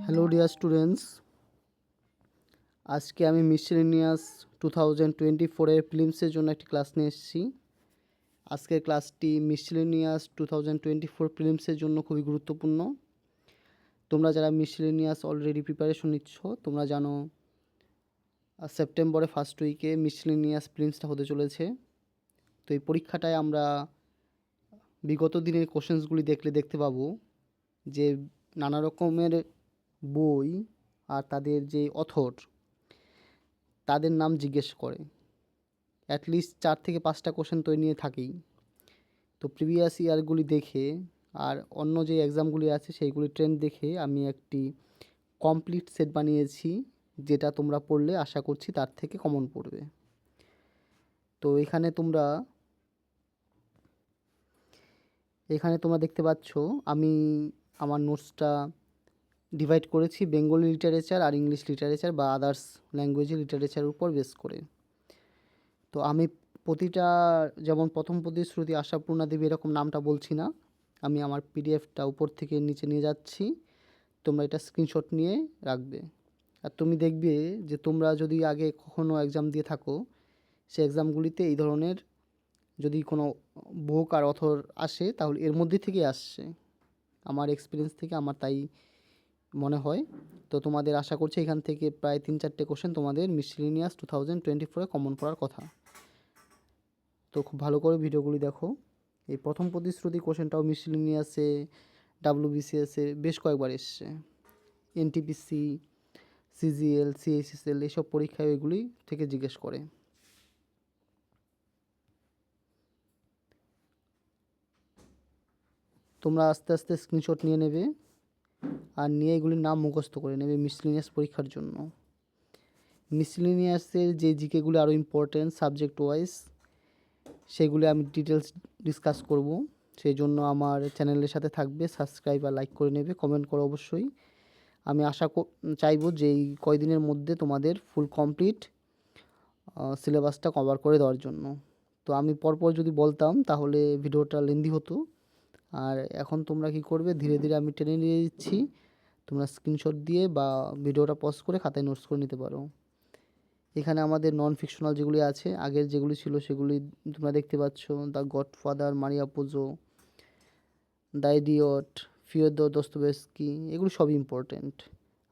Hello dear students, আজকে আমি miscellaneous 2024 প্রিলিমসের জন্য একটি ক্লাস নিয়ে এসেছি। আজকের ক্লাসটি মিসেলেনিয়াস 2024 প্রিলিমসের জন্য খুবই গুরুত্বপূর্ণ। তোমরা যারা মিসেলেনিয়াস অলরেডি প্রিপারেশন নিচ্ছ, তোমরা জানো সেপ্টেম্বরে ফার্স্ট উইকে মিসেলেনিয়াস প্রিলিমসটা হতে চলেছে। তো এই পরীক্ষাটায় আমরা বিগত দিনের কোশ্চেন্সগুলি দেখতে পাবো যে নানা রকমের বই আর তাদের যে অথর তাদের নাম জিজ্ঞেস করে। অ্যাটলিস্ট 4 থেকে 5টা কোশ্চেন তো নিয়ে থাকেই। তো প্রিভিয়াস ইয়ারগুলি দেখে আর অন্য যে এক্সামগুলি আছে সেইগুলি ট্রেন্ড দেখে আমি একটি কমপ্লিট সেট বানিয়েছি, যেটা তোমরা পড়লে আশা করছি তার থেকে কমন পড়বে। তো এখানে তোমরা দেখতে পাচ্ছ আমি আমার নোটসটা ডিভাইড করেছি বেঙ্গলি লিটারেচার আর ইংলিশ লিটারেচার বা আদার্স ল্যাঙ্গুয়েজের লিটারেচারের উপর বেস করে। তো আমি প্রতিটা, যেমন প্রথম প্রতিশ্রুতি আশাপূর্ণা দেবী এরকম নামটা বলছি না, আমি আমার পিডিএফটা উপর থেকে নিচে নিয়ে যাচ্ছি। তোমরা এটা স্ক্রিনশট নিয়ে রাখবে। আর তুমি দেখবে যে তোমরা যদি আগে কখনো এক্সাম দিয়ে থাকো, সেই এক্সামগুলিতে এই ধরনের যদি কোনো বুক আর অথর আসে তাহলে এর মধ্যে থেকেই আসছে। আমার এক্সপিরিয়েন্স থেকে আমার তাই মনে হয়। তো তোমাদের আশা করছি এখান থেকে প্রায় 3-4টে কোশ্চেন তোমাদের মিসেলেনিয়াস 2024 কমন পড়ার কথা। তো খুব ভালো করে ভিডিওগুলি দেখো। এই প্রথম প্রতিশ্রুতি কোশ্চেনটাও মিসেলেনিয়াসে, ডাব্লিউবিসিএসে বেশ কয়েকবার এসছে। এনটিপিসি, সিজিএল, সিএইচএসএল এইসব পরীক্ষায় এগুলি থেকে জিজ্ঞেস করে। তোমরা আস্তে আস্তে স্ক্রিনশট নিয়ে নেবে আর নিয়ে এগুলির নাম মুখস্থ করে নেবে মিসেলেনিয়াস পরীক্ষার জন্য। মিসেলেনিয়াসের যে জিকেগুলি আরও ইম্পর্টেন্ট সাবজেক্ট ওয়াইজ, সেগুলি আমি ডিটেলস ডিসকাস করব। সেই জন্য আমার চ্যানেলের সাথে থাকবে, সাবস্ক্রাইব আর লাইক করে নেবে, কমেন্ট করো অবশ্যই। আমি চাইবো যে এই কয়দিনের মধ্যে তোমাদের ফুল কমপ্লিট সিলেবাসটা কভার করে দেওয়ার জন্য। তো আমি পরপর যদি বলতাম তাহলে ভিডিওটা লেন্দি হতো। আর এখন তোমরা কি করবে, ধীরে ধীরে আমি টেনে নিয়ে দিচ্ছি, তোমরা স্ক্রিনশট দিয়ে বা ভিডিওটা পজ করে খাতায় নোটস করে নিতে পারো। এখানে আমাদের নন ফিকশনাল যেগুলি আছে, আগের যেগুলি ছিল সেগুলি তোমরা দেখতে পাচ্ছ। The godfather, Maria Puja, the idiot, Fyodor Dostoevsky, এগুলো সব ইম্পর্টেন্ট।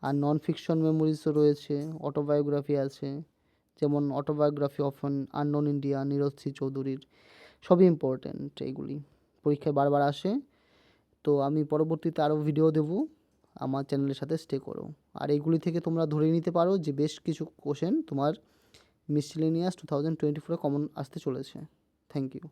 আর নন ফিকশন মেমোরিজও রয়েছে, অটোবায়োগ্রাফি আছে, যেমন autobiography of an unknown India Nirad C চৌধুরীর, সবই ইম্পর্টেন্ট। এইগুলি পরীক্ষায় বারবার আসে। তো আমি পরবর্তীতে আরও ভিডিও দেবো, আমার চ্যানেলের সাথে স্টে করো। আর এইগুলি থেকে তোমরা ধরে নিতে পারো যে বেশ কিছু কোশ্চেন তোমার মিসেলেনিয়াস 2024 কমন আসতে চলেছে। Thank you.